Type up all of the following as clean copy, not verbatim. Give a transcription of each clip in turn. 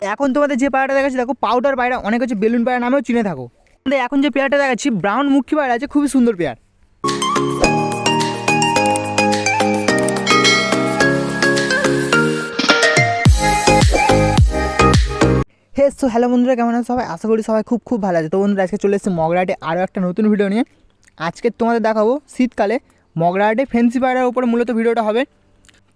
এখন তোমাদের যে পায়রাটা দেখাচ্ছি দেখো পাউডার পায়রা, অনেক হচ্ছে বেলুন পায়রা নামেও চিনে থাকো। এখন যে পেয়ারটা দেখাচ্ছি ব্রাউন মুখী পায়রা আছে, খুবই সুন্দর পেয়ার। সো হ্যালো বন্ধুরা, কেমন আছে সবাই? আশা করি সবাই খুব খুব ভালো আছে। তো বন্ধুরা আজকে চলে এসেছি মগরাহাটে আরও একটা নতুন ভিডিও নিয়ে। আজকে তোমাদের দেখাবো শীতকালে মগরাহাটে ফেন্সি পায়রার উপরে মূলত ভিডিওটা হবে।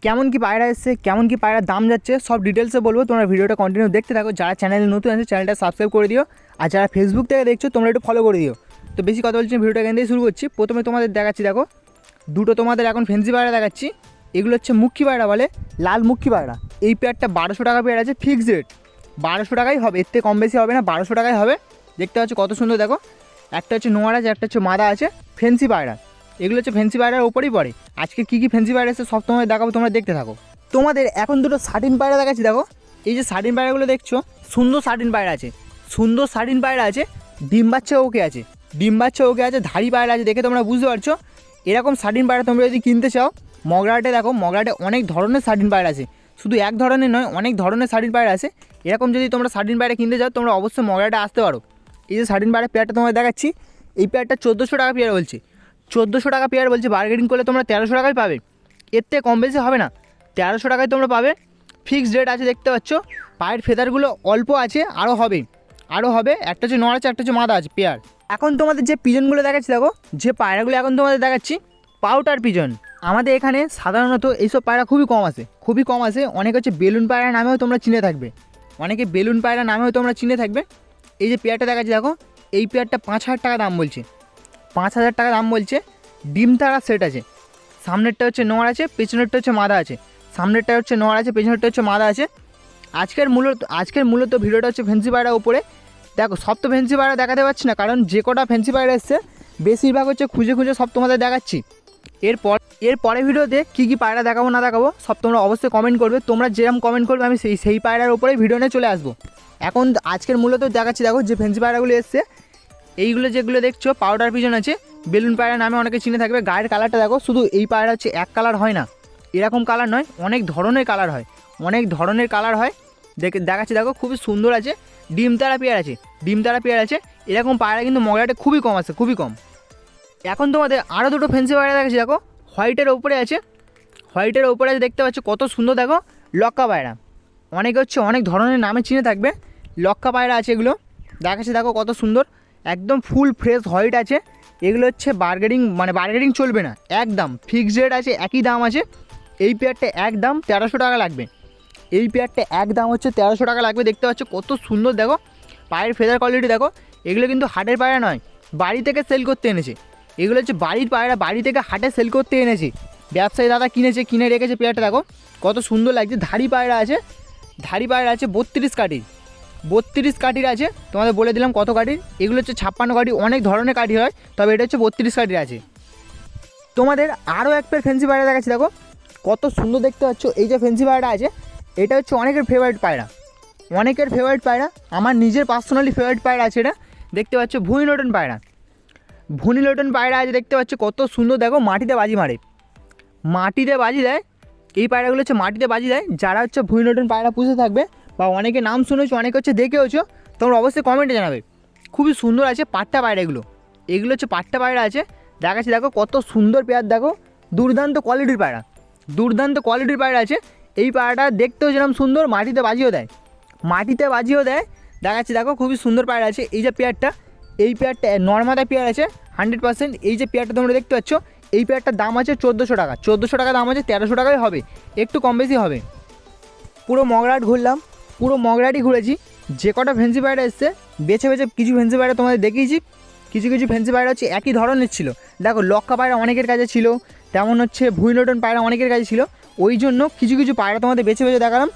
কেমন কি পায়রা এসছে, কেমন কি পায়রার দাম যাচ্ছে, সব ডিটেলসে বলবো। তোমরা ভিডিওটা কন্টিনিউ দেখতে থাকো। যারা চ্যানেলে নতুন আছে চ্যানেলটা সাবস্ক্রাইব করে দিও, আর যারা ফেসবুক থেকে দেখছো তোমরা একটু ফলো করে দিও। তো বেশি কথা বলছি, ভিডিওটা এখান থেকে শুরু করছি। প্রথমে তোমাদের দেখাচ্ছি, দেখো দুটো তোমাদের এখন ফেন্সি পায়রা দেখাচ্ছি। এগুলো হচ্ছে মুখী পায়রা বলে, লাল মুখী পায়রা। এই পেয়ারটা 1200 টাকা পেয়ার আছে, ফিক্সড রেট 1200 টাকাই হবে, এর থেকে কম বেশি হবে না, 1200 টাকাই হবে। দেখতে পাচ্ছ কত সুন্দর, দেখো একটা হচ্ছে নোয়ার আছে, একটা হচ্ছে মাদা আছে, ফেন্সি পায়রা। এগুলো হচ্ছে ফেন্সি পায়রার ওপরেই পড়ে। আজকে কী কী ফেন্সি পায়রা এসে সব তোমাদের দেখাবো, তোমরা দেখতে থাকো। তোমাদের এখন দুটো শাটিন পায়রা দেখাচ্ছি। দেখো এই যে শাটিন পায়রাগুলো দেখছো, সুন্দর শাটিন পায়রা আছে, সুন্দর শাটিন পায়রা আছে, ডিম বাচ্চা ওকে আছে, ডিম বাচ্চা ওকে আছে, ধাড়ি পায়রা আছে। দেখে তোমরা বুঝতে পারছো এরকম শাটিন পায়রা তোমরা যদি কিনতে চাও মগরাহাটে, দেখো মগরাহাটে অনেক ধরনের শাটিন পায়রা আছে, শুধু এক ধরনের নয়, অনেক ধরনের শাটিন পায়রা আছে। এরকম যদি তোমরা শাটিন পায়রা কিনতে চাও তোমরা অবশ্যই মগরাহাটে আসতে পারো। এই যে শাটিন পায়রা পেয়ারটা তোমাদের দেখাচ্ছি, এই পেয়ারটা 1400 টাকা পেয়ার বলছে, 1400 টাকা পেয়ার বলছে। বার্গেনিং করলে তোমরা 1300 টাকায় পাবে, এর থেকে কম বেশি হবে না, 1300 টাকায় তোমরা পাবে। ফিক্সড রেট আছে, দেখতে পাচ্ছ। পায়ের ফেদারগুলো অল্প আছে, আরও হবে, আরও হবে। একটা হচ্ছে নড় আছে, একটা হচ্ছে মাদা আছে পেয়ার। এখন তোমাদের যে পিজনগুলো দেখাচ্ছি, দেখো যে পায়রাগুলো এখন তোমাদের দেখাচ্ছি পাউডার পিজন। আমাদের এখানে সাধারণত এইসব পায়রা খুবই কম আসে, খুবই কম আসে। অনেক হচ্ছে বেলুন পায়রা নামেও তোমরা চিনে থাকবে, অনেকে বেলুন পায়রা নামেও তোমরা চিনে থাকবে। এই যে পেয়ারটা দেখাচ্ছি, দেখো এই পেয়ারটা 5000 টাকা দাম বলছে, 5000 টাকা দাম বলছে। ডিম তারা সেট আছে, সামনেরটা হচ্ছে নোয়ার আছে, পেছনেরটা হচ্ছে মাদা আছে। সামনেরটা হচ্ছে নোয়ার আছে, পেছনেরটা হচ্ছে মাদা আছে। আজকের মূলত ভিডিওটা হচ্ছে ফেন্সি পায়রা উপরে। দেখো সব তো ফেন্সি পায়রা দেখাতে পারছি না, কারণ যে কটা ফেন্সি পায়রা এসছে বেশিরভাগ হচ্ছে খুঁজে খুঁজে সব তোমাদের দেখাচ্ছি। এরপরে ভিডিওতে কী কী পায়রা দেখাবো না দেখাবো সব তোমরা অবশ্যই কমেন্ট করবে। তোমরা যেরকম কমেন্ট করবে আমি সেই পায়রার উপরেই ভিডিও নিয়ে চলে আসবো। এখন আজকের মূলত দেখাচ্ছি, দেখো যে ফেন্সি পায়রাগুলো এসছে এইগুলো যেগুলো দেখছো পাউডার পিজন আছে, বেলুন পায়রা নামে অনেকে চিনে থাকবে। গায়ের কালারটা দেখো, শুধু এই পায়রা হচ্ছে এক কালার হয় না, এরকম কালার নয়, অনেক ধরনের কালার হয়, অনেক ধরনের কালার হয়। দেখাচ্ছি, দেখো খুবই সুন্দর আছে। ডিম তারা পেয়ার আছে, ডিম তারা পেয়ার আছে। এরকম পায়রা কিন্তু মগরাহাটে খুবই কম আছে, খুবই কম। এখন তোমাদের আরও দুটো ফেন্সি পায়রা দেখাচ্ছি, দেখো হোয়াইটের ওপরে আছে, হোয়াইটের ওপরে আছে, দেখতে পাচ্ছ কত সুন্দর। দেখো লক্কা পায়রা, অনেকে হচ্ছে অনেক ধরনের নামে চিনে থাকবে, লক্কা পায়রা আছে এগুলো। দেখাচ্ছি, দেখো কত সুন্দর, একদম ফুল ফ্রেশ হোয়াইট আছে। এগুলো হচ্ছে বার্গেনিং চলবে না, একদম ফিক্সড রেট আছে, একই দাম আছে। এই পেয়ারটা একদম 1300 টাকা লাগবে, এই পেয়ারটা একদম হচ্ছে 1300 টাকা লাগবে। দেখতে পাচ্ছ কত সুন্দর, দেখো পায়ের ফেদার কোয়ালিটি দেখো। এগুলো কিন্তু হাটের পায়রা নয়, বাড়ি থেকে সেল করতে এনেছে। এগুলো হচ্ছে বাড়ির পায়রা, বাড়ি থেকে হাটে সেল করতে এনেছে, ব্যবসায়ী দাদা কিনে রেখেছে। পেয়ারটা দেখো কত সুন্দর লাগছে। ধাড়ি পায়রা আছে, ধাড়ি পায়রা আছে 32 কাঠির, 32 কাঠির আছে। তোমাদের বলে দিলাম কত কাঠির। এগুলো হচ্ছে 56 কাঠি, অনেক ধরনের কাঠি হয়, তবে এটা হচ্ছে 32 কাঠির আছে। তোমাদের আরও এক পেয়ার ফেন্সি পায়রা দেখাচ্ছি, দেখো কত সুন্দর দেখতে পাচ্ছ। এই যে ফেন্সি পায়রাটা আছে এটা হচ্ছে অনেকের ফেভারিট পায়রা, অনেকের ফেভারিট পায়রা, আমার নিজের পার্সোনালি ফেভারিট পায়রা আছে এটা। দেখতে পাচ্ছ ভুনি লোটন পায়রা, ভুনি লোটন পায়রা আছে, দেখতে পাচ্ছ কত সুন্দর। দেখো মাটিতে বাজি মারে, মাটিতে বাজি দেয়। এই পায়রাগুলো হচ্ছে মাটিতে বাজি দেয়। যারা হচ্ছে ভুনি লোটন পায়রা পুষে থাকবে বা অনেকে নাম শুনেছো, অনেকে হচ্ছে দেখেওছো, তোমরা অবশ্যই কমেন্টে জানাবে। খুবই সুন্দর আছে পাট্টা পায়রা, এগুলো হচ্ছে পাট্টা পায়রা আছে। দেখাচ্ছি, দেখো কত সুন্দর পেয়ার, দেখো দুর্দান্ত কোয়ালিটির পায়রা, দুর্দান্ত কোয়ালিটির পায়রা আছে। এই পায়রাটা দেখতেও যেরকম সুন্দর, মাটিতে বাজিও দেয়, মাটিতে বাজিও দেয়। দেখাচ্ছি, দেখো খুবই সুন্দর পায়রা আছে। এই যে পেয়ারটা, এই পেয়ারটা নর্মাদা পেয়ার আছে 100%। এই যে পেয়ারটা তোমরা দেখতে পাচ্ছ, এই পেয়ারটার দাম আছে 1400 টাকা, 1400 টাকা দাম আছে, 1300 টাকায় হবে, একটু কম বেশি হবে। পুরো মগরাহাট ঘুরলাম, পুরো মগরাহাটই ঘুরেছি। যে কটা ফেন্সি পায়রা এসছে বেছে বেছে কিছু ফেন্সি পায়রা তোমাদের দেখিয়েছি, কিছু কিছু ফেন্সি পায়রা হচ্ছে একই ধরনের ছিল। দেখো লক্কা পায়রা অনেকের কাছে ছিল, তেমন হচ্ছে ভুই লোটন পায়রা অনেকের কাছে ছিল, ওই জন্য কিছু কিছু পায়রা তোমাদের বেছে বেছে দেখালাম।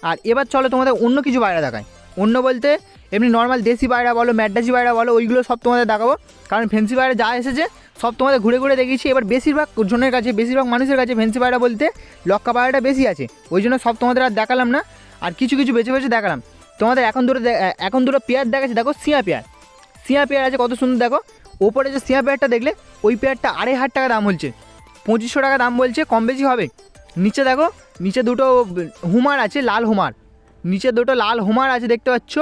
আর এবার চলো তোমাদের অন্য কিছু পায়রা দেখায়, অন্য বলতে এমনি নর্মাল দেশি পায়রা বলো, ম্যাড্রাসি পায়রা বলো, ওইগুলো সব তোমাদের দেখাবো। কারণ ফেন্সি পায়রা যা এসেছে সব তোমাদের ঘুরে ঘুরে দেখিয়েছি। এবার বেশিরভাগ জনের কাছে, বেশিরভাগ মানুষের কাছে ফেন্সি পায়রা বলতে লক্কা পায়রাটা বেশি আছে, ওই জন্য সব তোমাদের আর দেখালাম না, আর কিছু কিছু বেছে বেছে দেখালাম তোমাদের। এখন দুটো পেয়ার দেখাচ্ছি, দেখো সিয়া পেয়ার, সিয়া পেয়ার আছে কত সুন্দর। দেখো ওপরে যে সিয়া পেয়ারটা দেখলে ওই পেয়ারটা 2500 টাকা দাম বলছে, 2500 টাকা দাম বলছে, কম বেশি হবে। নিচে দেখো, নিচে দুটো হুমার আছে, লাল হুমার, নিচে দুটো লাল হোমার আছে দেখতে পাচ্ছ,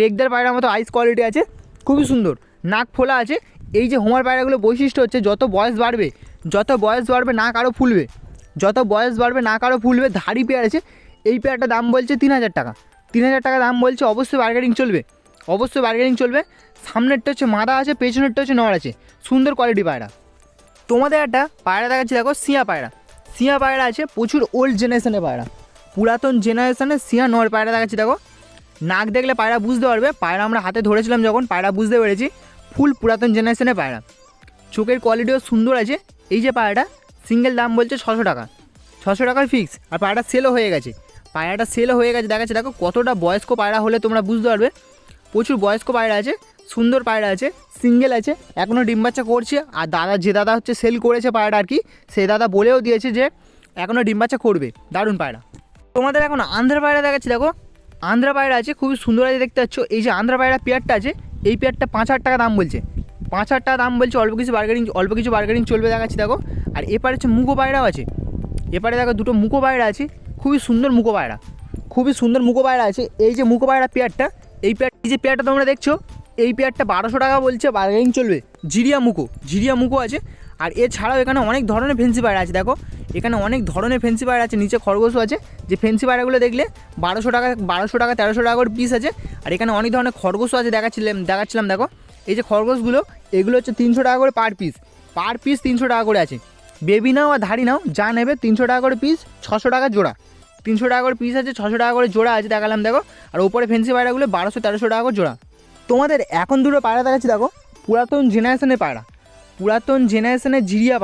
রেগদার পায়রার মতো আইস কোয়ালিটি আছে, খুবই সুন্দর, নাক ফোলা আছে। এই যে হোমার পায়রাগুলো বৈশিষ্ট্য হচ্ছে যত বয়স বাড়বে নাক আরও ফুলবে, নাক আরও ফুলবে। ধাড়ি পেয়ার আছে, এই পেয়ারটার দাম বলছে 3,000 টাকা, 3,000 টাকা দাম বলছে। অবশ্যই বার্গেনিং চলবে। সামনেরটা হচ্ছে মাদা আছে, পেছনেরটা হচ্ছে নর আছে, সুন্দর কোয়ালিটি পায়রা। তোমাদের একটা পায়রা দেখাচ্ছি দেখো, সিয়া পায়রা আছে, প্রচুর ওল্ড জেনারেশনের পায়রা, পুরাতন জেনারেশনের সিয়া নর পায়রা দেখাচ্ছি দেখো। নাক দেখলে পায়রা বুঝতে পারবে, পায়রা আমরা হাতে ধরেছিলাম যখন পায়রা বুঝতে পেরেছি, ফুল পুরাতন জেনারেশনের পায়রা। চোখের কোয়ালিটিও সুন্দর আছে। এই যে পায়রাটা সিঙ্গেল দাম বলছে 600 টাকা, 600 টাকায় ফিক্স। আর পায়রাটা সেলও হয়ে গেছে, দেখাচ্ছে দেখো। কতটা বয়স্ক পায়রা হলে তোমরা বুঝতে পারবে, প্রচুর বয়স্ক পায়রা আছে, সুন্দর পায়রা আছে, সিঙ্গেল আছে, এখনও ডিম বাচ্চা করছে। আর যে দাদা হচ্ছে সেল করেছে পায়রাটা আর কি, সেই দাদা বলেও দিয়েছে যে এখনও ডিম বাচ্চা করবে, দারুণ পায়রা। তোমাদের এখন আন্ধ্রা পায়রা দেখাচ্ছি দেখো, আন্ধ্রা পায়রা আছে, খুবই সুন্দর আছে দেখতে পাচ্ছ। এই যে আন্ধ্রা পায়রা পেয়ারটা আছে, এই পেয়ারটা 5,000 টাকা দাম বলছে, 5,000 টাকা দাম বলছে। অল্প কিছু বার্গেনিং চলবে দেখাচ্ছি দেখো। আর এপারে হচ্ছে মুখো পায়রাও আছে, এপারে দেখো দুটো মুখো পায়রা আছে, খুবই সুন্দর মুখো পায়রা আছে। এই যে মুখো পায়রা পেয়ারটা, এই যে পেয়ারটা তোমরা দেখছো, এই পেয়ারটা 1,200 টাকা বলছে, বার্গেনিং চলবে। জিরিয়া মুখো আছে। আর এছাড়াও এখানে অনেক ধরনের ফেন্সি পায়রা আছে দেখো, এখানে অনেক ধরনের ফেন্সি পায়রা আছে, নিচে খরগোশও আছে। যে ফেন্সি পায়রাগুলো দেখলে 1,200 টাকা 1,300 টাকা করে পিস আছে। আর এখানে অনেক ধরনের খরগোশও আছে, দেখাচ্ছিলাম দেখো। এই যে খরগোশগুলো, এগুলো হচ্ছে 300 টাকা করে পার পিস 300 টাকা করে আছে। বেবি নাও আর ধাড়ি নাও যা নেবে 300 টাকা করে পিস, 600 টাকা জোড়া, 300 টাকা করে পিস আছে, 600 টাকা করে জোড়া আছে, দেখালাম দেখো। আর ওপরে ফেন্সি পায়রাগুলো 1,200-1,300 টাকা করে জোড়া। তোমাদের এখন দুটো পায়রা দেখাচ্ছি দেখো, পুরাতন জেনারেশনের পায়রা, পুরাতন জেনারেশনের জিরিয়া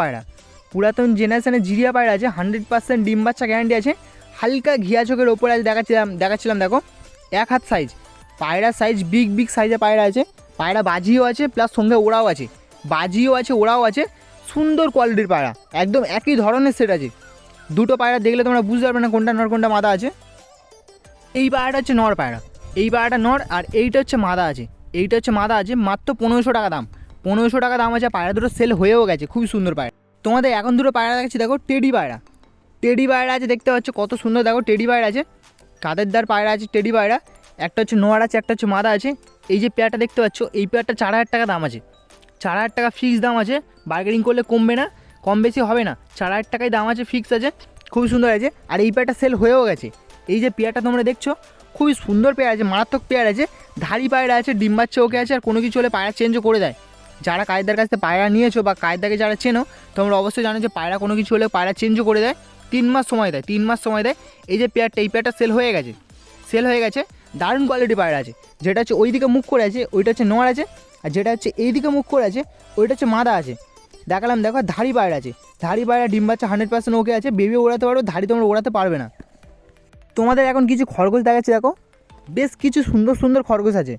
পায়রা আছে, 100% ডিম বাচ্চা গ্যারান্টি আছে, হালকা ঘিয়া চোখের ওপরে আছে, দেখাচ্ছিলাম দেখো। 1 হাত সাইজ পায়রার সাইজ, বিগ সাইজের পায়রা আছে। পায়রা বাজিও আছে, প্লাস সঙ্গে ওড়াও আছে, সুন্দর কোয়ালিটির পায়রা, একদম একই ধরনের সেট আছে। দুটো পায়রা দেখলে তোমরা বুঝতে পারবে না কোনটা নর কোনটা মাদা আছে। এই পায়রাটা হচ্ছে নর পায়রা, এই পায়রাটা নর, আর এইটা হচ্ছে মাদা আছে, মাত্র 1,500 টাকা দাম, 1,500 টাকা দাম আছে। পায়রা দুটো সেল হয়েও গেছে, খুবই সুন্দর পায়রা। তোমাদের এখন দুটো পায়রা দেখাচ্ছি দেখো, টেডি পায়রা আছে, দেখতে পাচ্ছ কত সুন্দর দেখো। টেডি পায়রা আছে, কাদেরদার পায়রা আছে, টেডি পায়রা, একটা হচ্ছে নর আছে, একটা হচ্ছে মাদা আছে। এই যে পেয়ারটা দেখতে পাচ্ছ, এই পেয়ারটা 4,000 টাকা দাম আছে, 4,000 টাকা ফিক্স দাম আছে, বার্গেনিং করলে কমবে না, কম বেশি হবে না, 4,000 টাকায় দাম আছে, ফিক্স আছে, খুবই সুন্দর আছে। আর এই পেয়ারটা সেল হয়েও গেছে। এই যে পেয়ারটা তোমরা দেখছো, খুবই সুন্দর পেয়ার আছে, মারাত্মক পেয়ার আছে, ধাড়ি পায়রা আছে, ডিম বাচ্চা ওকে আছে। আর কোনো কিছু হলে পায়রা চেঞ্জও করে দেয়। যারা কায়দার কাছ থেকে পায়রা নিয়েছো বা কায়দাকে যারা চেনো, তোমরা অবশ্যই জানো যে পায়রা কোনো কিছু হলে পায়রা চেঞ্জও করে দেয়, 3 মাস সময় দেয়। এই যে পেয়ারটা, এই পেয়ারটা সেল হয়ে গেছে, দারুণ কোয়ালিটি পায়রা আছে। যেটা হচ্ছে ওইদিকে মুখ করে আছে, ওইটা হচ্ছে নর আছে। আর যেটা হচ্ছে এইদিকে মুখ করে আছে, ওইটা হচ্ছে মাদা আছে, দেখালাম দেখো। ধাড়ি পায়রা আছে, ডিম বাচ্চা 100% ওকে আছে, বেবি ওড়াতে পারবে, ধাড়ি তোমরা ওড়াতে পারবে না। তোমাদের এখন কিছু খরগোশ দেখাচ্ছি দেখো, বেশ কিছু সুন্দর খরগোশ আছে।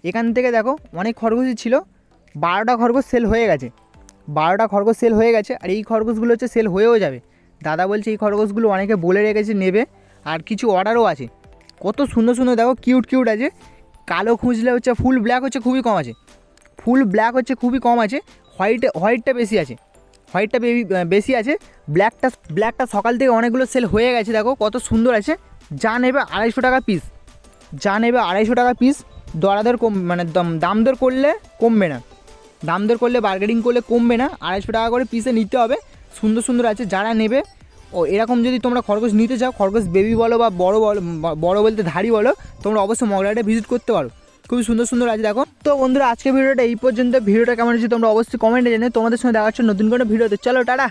এখান থেকে দেখো অনেক খরগোশই ছিল, 12টা খরগোশ সেল হয়ে গেছে, আর এই খরগোশগুলো হচ্ছে সেল হয়েও যাবে। দাদা বলছে এই খরগোশগুলো অনেকে বলে রেখেছে নেবে, আর কিছু অর্ডারও আছে। কত সুন্দর দেখো, কিউট আছে। কালো খুঁজলে হচ্ছে ফুল ব্ল্যাক হচ্ছে খুবই কম আছে, হোয়াইটটা বেশি আছে, ব্ল্যাকটা সকাল থেকে অনেকগুলো সেল হয়ে গেছে দেখো, কত সুন্দর আছে। যা নেবে 250 টাকা পিস, দাম দর করলে কমবে না, বার্গেনিং করলে কমবে না, 250 টাকা করে পিসে নিতে হবে। সুন্দর আছে, যারা নেবে ও এরকম যদি তোমরা খরগোশ নিতে চাও, খরগোশ বেবি বলো বা বড় বলতে ধাড়ি বলো, তোমরা অবশ্যই মগরাহাটে ভিজিট করতে পারো, খুবই সুন্দর আছে দেখো। তো বন্ধুরা আজকে ভিডিওটা এই পর্যন্ত। ভিডিওটা কেমন হচ্ছে তোমরা অবশ্যই কমেন্টে জানিও। তোমাদের সঙ্গে দেখা হচ্ছে নতুন কোনো ভিডিওতে। চলো টাটা।